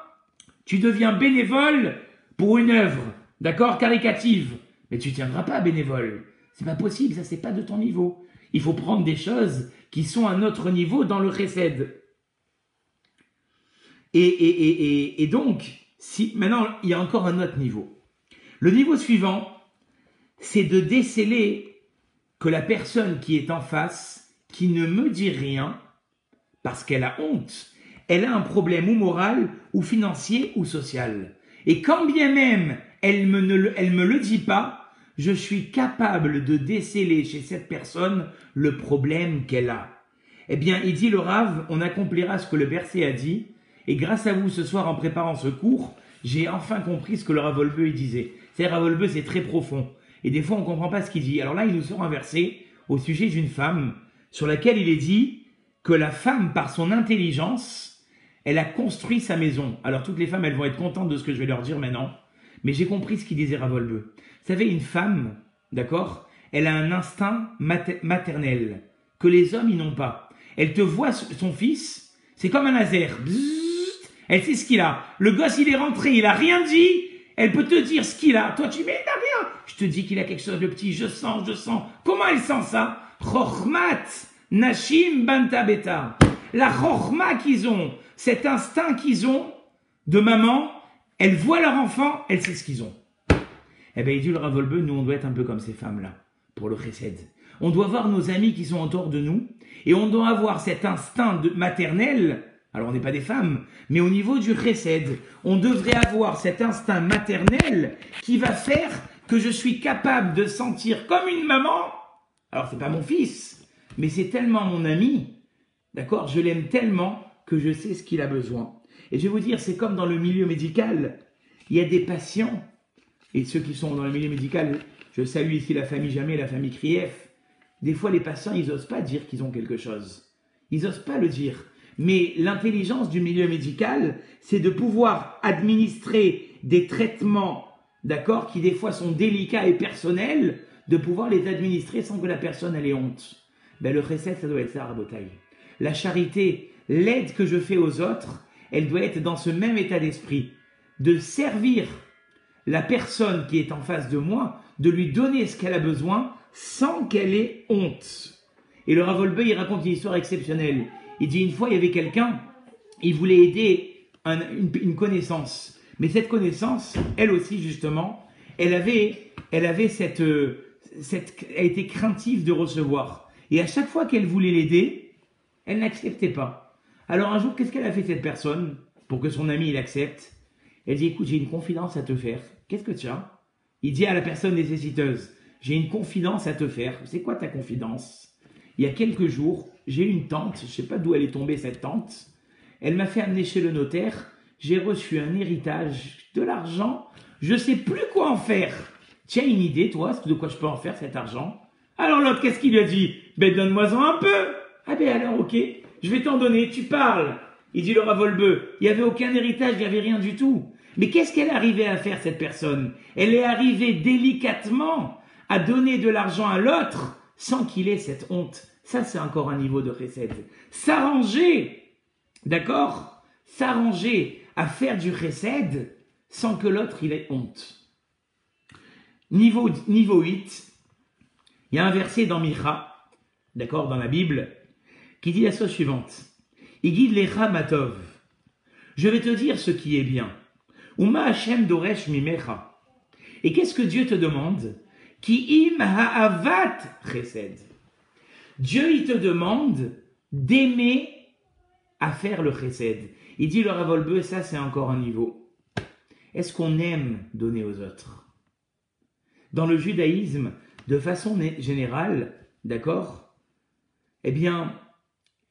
tu deviens bénévole pour une œuvre, d'accord, caricative, mais tu tiendras pas bénévole. C'est pas possible, ça c'est pas de ton niveau. Il faut prendre des choses qui sont à notre niveau dans le chesed. Et donc, si maintenant il y a encore un autre niveau. Le niveau suivant, c'est de déceler que la personne qui est en face, qui ne me dit rien, parce qu'elle a honte, elle a un problème ou moral, ou financier, ou social. Et quand bien même elle me le dit pas, je suis capable de déceler chez cette personne le problème qu'elle a. Eh bien, il dit le Rav, on accomplira ce que le verset a dit, et grâce à vous ce soir en préparant ce cours, j'ai enfin compris ce que le Rav Wolbe il disait. C'est Rav Wolbe, c'est très profond. Et des fois, on ne comprend pas ce qu'il dit. Alors là, il nous sort un verset au sujet d'une femme sur laquelle il est dit que la femme, par son intelligence, elle a construit sa maison. Alors toutes les femmes, elles vont être contentes de ce que je vais leur dire maintenant. Mais j'ai compris ce qu'il disait Rav Wolbe. Vous savez, une femme, d'accord, elle a un instinct maternel que les hommes, ils n'ont pas. Elle te voit son fils, c'est comme un laser. Bzzzt, elle sait ce qu'il a. Le gosse, il est rentré, il a rien dit. Elle peut te dire ce qu'il a. Toi, tu mets rien. Je te dis qu'il a quelque chose de petit. Je sens. Comment elle sent ça? Chochmat, Nashim, Banta Beta. La chochma qu'ils ont, cet instinct qu'ils ont de maman, elles voient leur enfant, elles savent ce qu'ils ont. Eh bien, il dit le Rav Wolbe, nous, on doit être un peu comme ces femmes-là, pour le chesed. On doit voir nos amis qui sont autour de nous, et on doit avoir cet instinct maternel. Alors, on n'est pas des femmes, mais au niveau du chesed, on devrait avoir cet instinct maternel qui va faire que je suis capable de sentir comme une maman. Alors, c'est pas mon fils, mais c'est tellement mon ami, d'accord? Je l'aime tellement que je sais ce qu'il a besoin. Et je vais vous dire, c'est comme dans le milieu médical, il y a des patients, et ceux qui sont dans le milieu médical, je salue ici la famille Jamais, la famille Krief, des fois les patients, ils n'osent pas dire qu'ils ont quelque chose. Ils n'osent pas le dire. Mais l'intelligence du milieu médical, c'est de pouvoir administrer des traitements, d'accord, qui des fois sont délicats et personnels, de pouvoir les administrer sans que la personne ait honte. Ben, le chesed, ça doit être ça, Rabotaï. La charité, l'aide que je fais aux autres, elle doit être dans ce même état d'esprit, de servir la personne qui est en face de moi, de lui donner ce qu'elle a besoin sans qu'elle ait honte. Et le Rav Wolbe, il raconte une histoire exceptionnelle. Il dit une fois, il y avait quelqu'un, il voulait aider une connaissance. Mais cette connaissance, elle aussi justement, elle était craintive de recevoir. Et à chaque fois qu'elle voulait l'aider, elle n'acceptait pas. Alors un jour, qu'est-ce qu'elle a fait cette personne pour que son ami il accepte? Elle dit, écoute, j'ai une confidence à te faire. Qu'est-ce que tu as? Il dit à la personne nécessiteuse, j'ai une confidence à te faire. C'est quoi ta confidence? Il y a quelques jours, j'ai une tante, je ne sais pas d'où elle est tombée cette tante. Elle m'a fait amener chez le notaire. J'ai reçu un héritage, de l'argent. Je ne sais plus quoi en faire. Tu as une idée, toi, de quoi je peux en faire cet argent? Alors l'autre, qu'est-ce qu'il lui a dit? Ben donne-moi-en un peu. Ah ben alors, ok, je vais t'en donner, tu parles. Il dit le Rav Wolbe, il n'y avait aucun héritage, il n'y avait rien du tout. Mais qu'est-ce qu'elle est arrivée à faire, cette personne? Elle est arrivée délicatement à donner de l'argent à l'autre sans qu'il ait cette honte. Ça, c'est encore un niveau de chesed. S'arranger, d'accord? S'arranger à faire du chesed sans que l'autre il ait honte. Niveau 8, il y a un verset dans Micha, d'accord, dans la Bible, qui dit la chose suivante. Il dit Lecha Matov. Je vais te dire ce qui est bien. Uma Hashem Doresh Mimecha. Et qu'est-ce que Dieu te demande? Ki im ha'avat chesed. Dieu, il te demande d'aimer à faire le chesed. Il dit le Rav Wolbe, ça c'est encore un niveau. Est-ce qu'on aime donner aux autres? Dans le judaïsme, de façon générale, d'accord? Eh bien,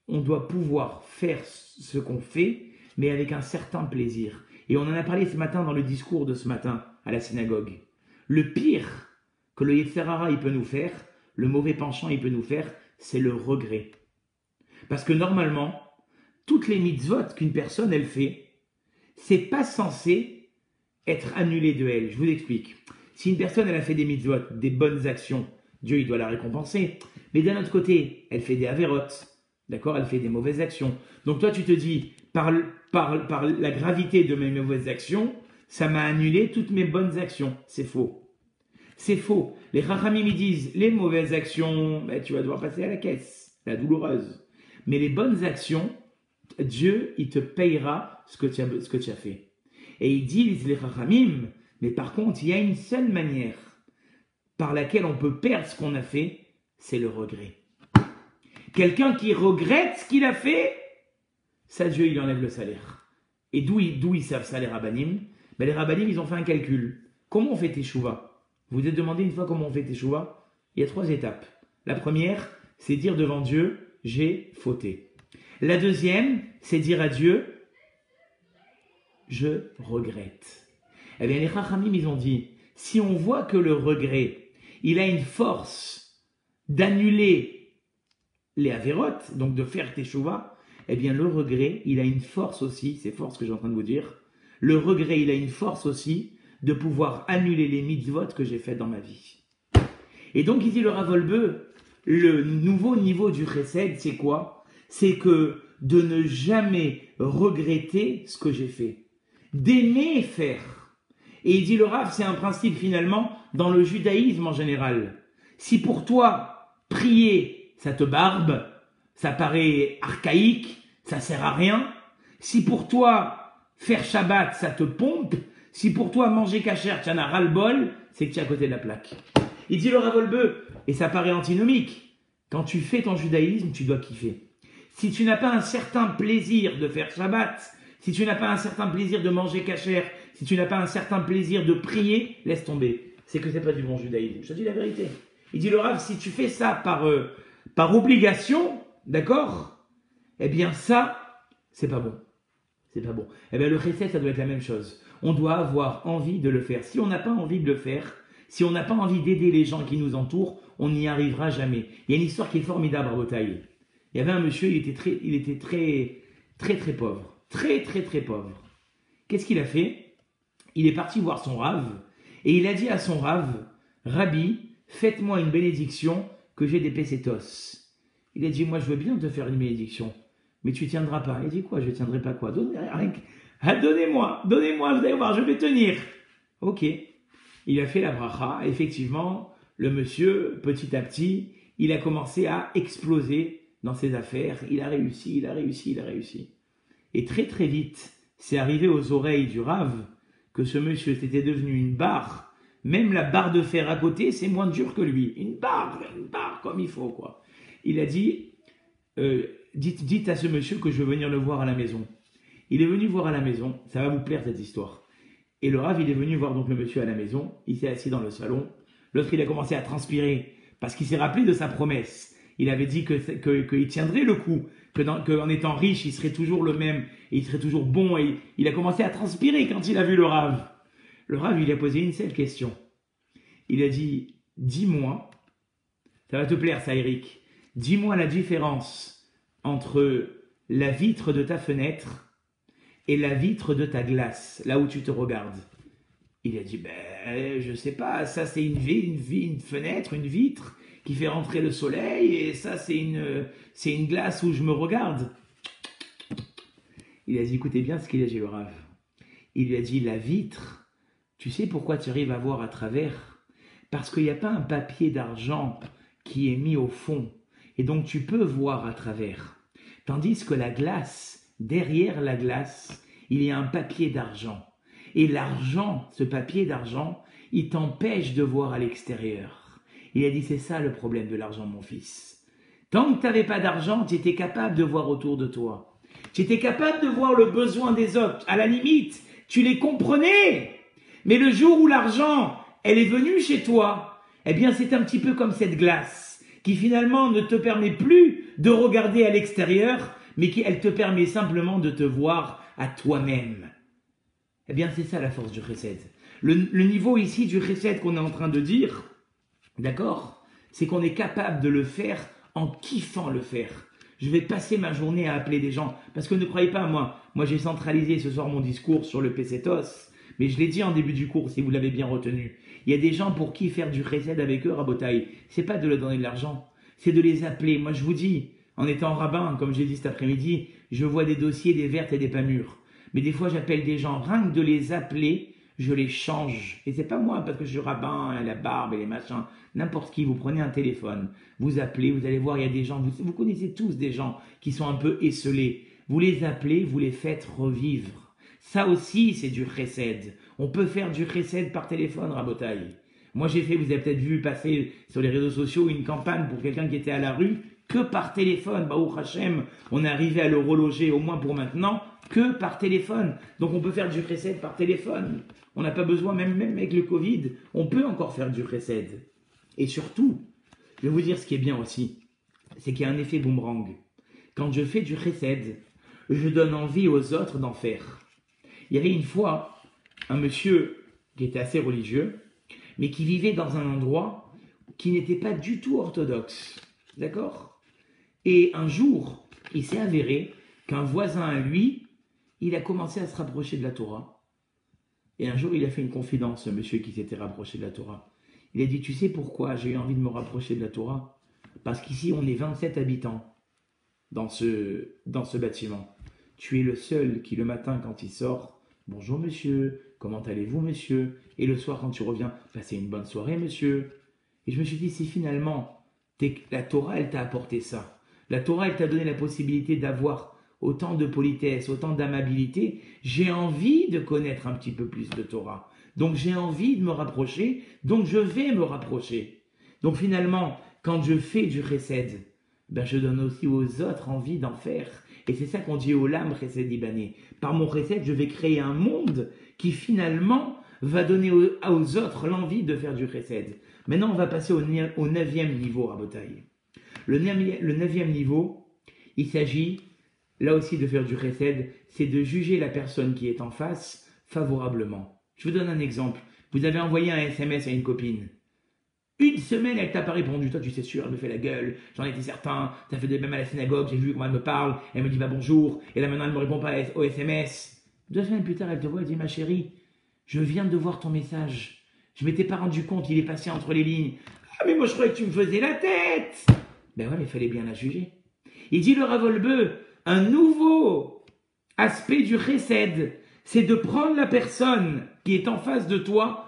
on doit pouvoir faire ce qu'on fait, mais avec un certain plaisir. Et on en a parlé ce matin dans le discours de ce matin à la synagogue. Le pire, que le Yetzer Hara il peut nous faire, le mauvais penchant il peut nous faire, c'est le regret. Parce que normalement, toutes les mitzvot qu'une personne elle fait, c'est pas censé être annulé de elle. Je vous explique. Si une personne elle a fait des mitzvot, des bonnes actions, Dieu il doit la récompenser. Mais d'un autre côté, elle fait des avérotes, d'accord, elle fait des mauvaises actions. Donc toi tu te dis, par la gravité de mes mauvaises actions, ça m'a annulé toutes mes bonnes actions. C'est faux. C'est faux. Les Chachamim ils disent, les mauvaises actions, ben, tu vas devoir passer à la caisse, la douloureuse. Mais les bonnes actions, Dieu, il te payera ce que tu as fait. Et ils disent, les Chachamim, mais par contre, il y a une seule manière par laquelle on peut perdre ce qu'on a fait, c'est le regret. Quelqu'un qui regrette ce qu'il a fait, ça, Dieu, il enlève le salaire. Et d'où ils savent ça, les rabbanim? Ben, les rabbanim, ils ont fait un calcul. Comment on fait teshuva? Vous vous êtes demandé une fois comment on fait teshuva? Il y a 3 étapes. La première, c'est dire devant Dieu, j'ai fauté. La deuxième, c'est dire à Dieu, je regrette. Eh bien, les Chachamim, ils ont dit, si on voit que le regret, il a une force d'annuler les avérotes, donc de faire teshuva, eh bien, le regret, il a une force aussi, c'est fort ce que j'ai en train de vous dire, le regret, il a une force aussi de pouvoir annuler les mitzvot que j'ai faites dans ma vie. Et donc, il dit le Rav Wolbe, le nouveau niveau du chesed, c'est quoi? C'est que de ne jamais regretter ce que j'ai fait. D'aimer faire. Et il dit le Rav, c'est un principe finalement dans le judaïsme en général. Si pour toi, prier, ça te barbe, ça paraît archaïque, ça sert à rien. Si pour toi, faire Shabbat, ça te pompe. Si pour toi, manger kasher, tu en as ras-le-bol, c'est que tu es à côté de la plaque. Il dit le Rav Wolbe, et ça paraît antinomique. Quand tu fais ton judaïsme, tu dois kiffer. Si tu n'as pas un certain plaisir de faire Shabbat, si tu n'as pas un certain plaisir de manger kasher, si tu n'as pas un certain plaisir de prier, laisse tomber. C'est que c'est pas du bon judaïsme. Je te dis la vérité. Il dit le Rav, si tu fais ça par obligation, d'accord? Eh bien ça, c'est pas bon. C'est pas bon. Eh bien le chesed, ça doit être la même chose. On doit avoir envie de le faire. Si on n'a pas envie de le faire, si on n'a pas envie d'aider les gens qui nous entourent, on n'y arrivera jamais. Il y a une histoire qui est formidable à Botaï. Il y avait un monsieur, il était très pauvre. Très pauvre. Qu'est-ce qu'il a fait? Il est parti voir son Rav et il a dit à son Rav, Rabbi, faites-moi une bénédiction que j'ai des pesetos. Il a dit, moi je veux bien te faire une bénédiction, mais tu tiendras pas. Il a dit, quoi, je tiendrai pas quoi? Donnez-moi, vous allez voir, je vais tenir. Ok. Il a fait la bracha, effectivement, le monsieur, petit à petit, il a commencé à exploser dans ses affaires. Il a réussi. Et très vite, c'est arrivé aux oreilles du Rav que ce monsieur était devenu une barre. Même la barre de fer à côté, c'est moins dur que lui. Une barre comme il faut, quoi. Il a dit, dites à ce monsieur que je veux venir le voir à la maison. Il est venu voir à la maison, ça va vous plaire cette histoire. Et le Rav, il est venu voir donc le monsieur à la maison, il s'est assis dans le salon. L'autre, il a commencé à transpirer parce qu'il s'est rappelé de sa promesse. Il avait dit qu'il tiendrait le coup, qu'en étant riche, il serait toujours le même, et il serait toujours bon. Et il a commencé à transpirer quand il a vu le Rav. Le Rav, il a posé une seule question. Il a dit, dis-moi, ça va te plaire ça, Eric, dis-moi la différence entre la vitre de ta fenêtre et la vitre de ta glace, là où tu te regardes. Il a dit, je sais pas, ça c'est une fenêtre, une vitre qui fait rentrer le soleil, et ça c'est une glace où je me regarde. Il a dit, écoutez bien ce qu'il a dit le Rav. Il lui a dit, la vitre, tu sais pourquoi tu arrives à voir à travers? Parce qu'il n'y a pas un papier d'argent qui est mis au fond, et donc tu peux voir à travers. Tandis que la glace, derrière la glace, il y a un papier d'argent. Et l'argent, ce papier d'argent, il t'empêche de voir à l'extérieur. Il a dit, c'est ça le problème de l'argent, mon fils. Tant que tu n'avais pas d'argent, tu étais capable de voir autour de toi. Tu étais capable de voir le besoin des autres. À la limite, tu les comprenais. Mais le jour où l'argent, elle est venue chez toi, eh bien, c'est un petit peu comme cette glace qui finalement ne te permet plus de regarder à l'extérieur, mais elle te permet simplement de te voir à toi-même. Eh bien, c'est ça la force du chesed. Le niveau ici du chesed qu'on est en train de dire, D'accord? C'est qu'on est capable de le faire en kiffant le faire. Je vais passer ma journée à appeler des gens. Parce que ne croyez pas, moi j'ai centralisé ce soir mon discours sur le PCTOS. Mais je l'ai dit en début du cours, si vous l'avez bien retenu. Il y a des gens pour qui faire du chesed avec eux, Rabotaï, c'est pas de leur donner de l'argent. C'est de les appeler. Moi je vous dis, en étant rabbin, comme j'ai dit cet après-midi, je vois des dossiers, des vertes et des pas mûres. Mais des fois j'appelle des gens, rien que de les appeler, je les change. Et c'est pas moi parce que je suis rabbin, la barbe et les machins. N'importe qui, vous prenez un téléphone, vous appelez, vous allez voir, il y a des gens, vous connaissez tous des gens qui sont un peu esselés. Vous les appelez, vous les faites revivre. Ça aussi, c'est du chesed. On peut faire du chesed par téléphone, Rabotaï. Moi, j'ai fait, vous avez peut-être vu passer sur les réseaux sociaux une campagne pour quelqu'un qui était à la rue, que par téléphone. Baruch Hashem, on est arrivé à le reloger, au moins pour maintenant, que par téléphone. Donc, on peut faire du chesed par téléphone. On n'a pas besoin, même avec le Covid, on peut encore faire du chesed. Et surtout, je vais vous dire ce qui est bien aussi, c'est qu'il y a un effet boomerang. Quand je fais du chesed, je donne envie aux autres d'en faire. Il y avait une fois un monsieur qui était assez religieux, mais qui vivait dans un endroit qui n'était pas du tout orthodoxe. D'accord? Et un jour, il s'est avéré qu'un voisin à lui, il a commencé à se rapprocher de la Torah. Et un jour, il a fait une confidence, ce monsieur qui s'était rapproché de la Torah. Il a dit, tu sais pourquoi j'ai eu envie de me rapprocher de la Torah? Parce qu'ici, on est 27 habitants dans ce bâtiment. Tu es le seul qui, le matin, quand il sort, bonjour monsieur, comment allez-vous monsieur? Et le soir, quand tu reviens, passez une bonne soirée monsieur. Et je me suis dit, si finalement, la Torah, elle t'a apporté ça. La Torah, elle t'a donné la possibilité d'avoir autant de politesse, autant d'amabilité. J'ai envie de connaître un petit peu plus de Torah. Donc j'ai envie de me rapprocher, donc je vais me rapprocher. Donc finalement, quand je fais du chesed, ben je donne aussi aux autres envie d'en faire. Et c'est ça qu'on dit au Olam Chesed Libanais. Par mon chesed, je vais créer un monde qui finalement va donner aux autres l'envie de faire du chesed. Maintenant, on va passer au 9e niveau, Rabotaï. Le 9e niveau, il s'agit là aussi de faire du chesed, c'est de juger la personne qui est en face favorablement. Je vous donne un exemple. Vous avez envoyé un SMS à une copine. Une semaine, elle t'a pas répondu. Toi, tu sais sûr, elle me fait la gueule. J'en étais certain. T'as fait de même à la synagogue. J'ai vu comment elle me parle. Elle me dit bah bonjour. Et là maintenant, elle me répond pas au SMS. 2 semaines plus tard, elle te voit. Elle dit ma chérie, je viens de voir ton message. Je m'étais pas rendu compte. Il est passé entre les lignes. Ah mais moi je croyais que tu me faisais la tête. Ben ouais, mais il fallait bien la juger. Il dit le Rav Wolbe, un nouveau aspect du chesed, c'est de prendre la personne qui est en face de toi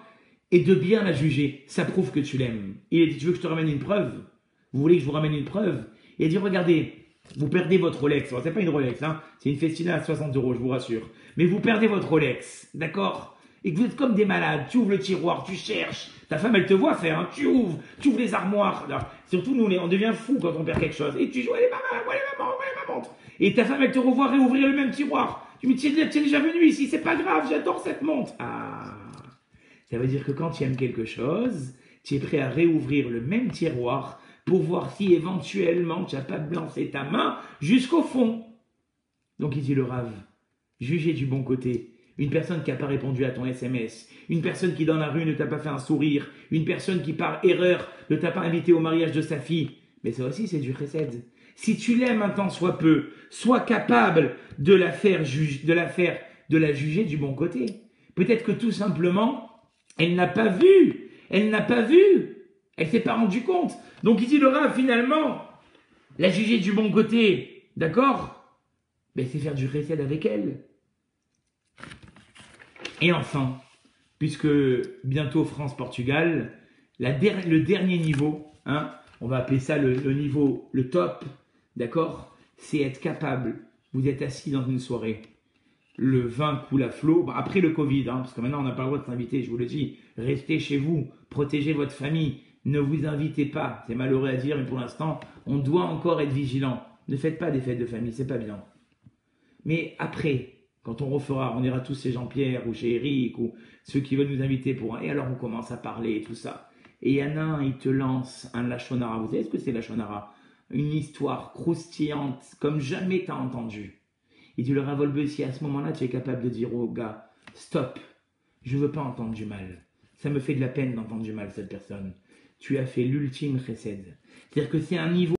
et de bien la juger. Ça prouve que tu l'aimes. Il a dit, tu veux que je te ramène une preuve? Vous voulez que je vous ramène une preuve? Il a dit, regardez, vous perdez votre Rolex. Bon, c'est pas une Rolex, hein. C'est une Festina à 60 €, je vous rassure. Mais vous perdez votre Rolex, d'accord? Et que vous êtes comme des malades. Tu ouvres le tiroir, tu cherches. Ta femme, elle te voit faire, hein. Tu ouvres les armoires. Alors, surtout, nous, on devient fou quand on perd quelque chose. Et tu joues, allez, maman, allez, maman, allez, maman. Et ta femme, elle te revoit réouvrir le même tiroir. Tu me dis, tu es déjà venu ici, c'est pas grave, j'adore cette montre. Ah. Ça veut dire que quand tu aimes quelque chose, tu es prêt à réouvrir le même tiroir pour voir si éventuellement tu n'as pas lancé ta main jusqu'au fond. Donc il dit le Rav, jugez du bon côté. Une personne qui n'a pas répondu à ton SMS, une personne qui dans la rue ne t'a pas fait un sourire, une personne qui par erreur ne t'a pas invité au mariage de sa fille. Mais ça aussi c'est du chesed. Si tu l'aimes un tant soit peu, sois capable de la juger du bon côté. Peut-être que tout simplement, elle n'a pas vu. Elle s'est pas rendue compte. Donc il dit le Rav, finalement, la juger du bon côté, d'accord? Mais c'est faire du chesed avec elle. Et enfin, puisque bientôt France-Portugal, le dernier niveau, hein, on va appeler ça le niveau, le top, d'accord? C'est être capable, vous êtes assis dans une soirée, le vin coule à flot, après le Covid, hein, parce que maintenant on n'a pas le droit de s'inviter, je vous le dis, restez chez vous, protégez votre famille, ne vous invitez pas, c'est malheureux à dire, mais pour l'instant, on doit encore être vigilant. Ne faites pas des fêtes de famille, c'est pas bien. Mais après, quand on refera, on ira tous chez Jean-Pierre ou chez Eric ou ceux qui veulent nous inviter pour un... Et alors on commence à parler et tout ça. Et il y en a un, il te lance un lachonara. Vous savez ce que c'est lachonara? Une histoire croustillante comme jamais t'as entendu. Il dit le Rav Wolbe, si à ce moment-là tu es capable de dire au gars, stop, je veux pas entendre du mal. Ça me fait de la peine d'entendre du mal cette personne. tu as fait l'ultime chesed. C'est-à-dire que c'est un niveau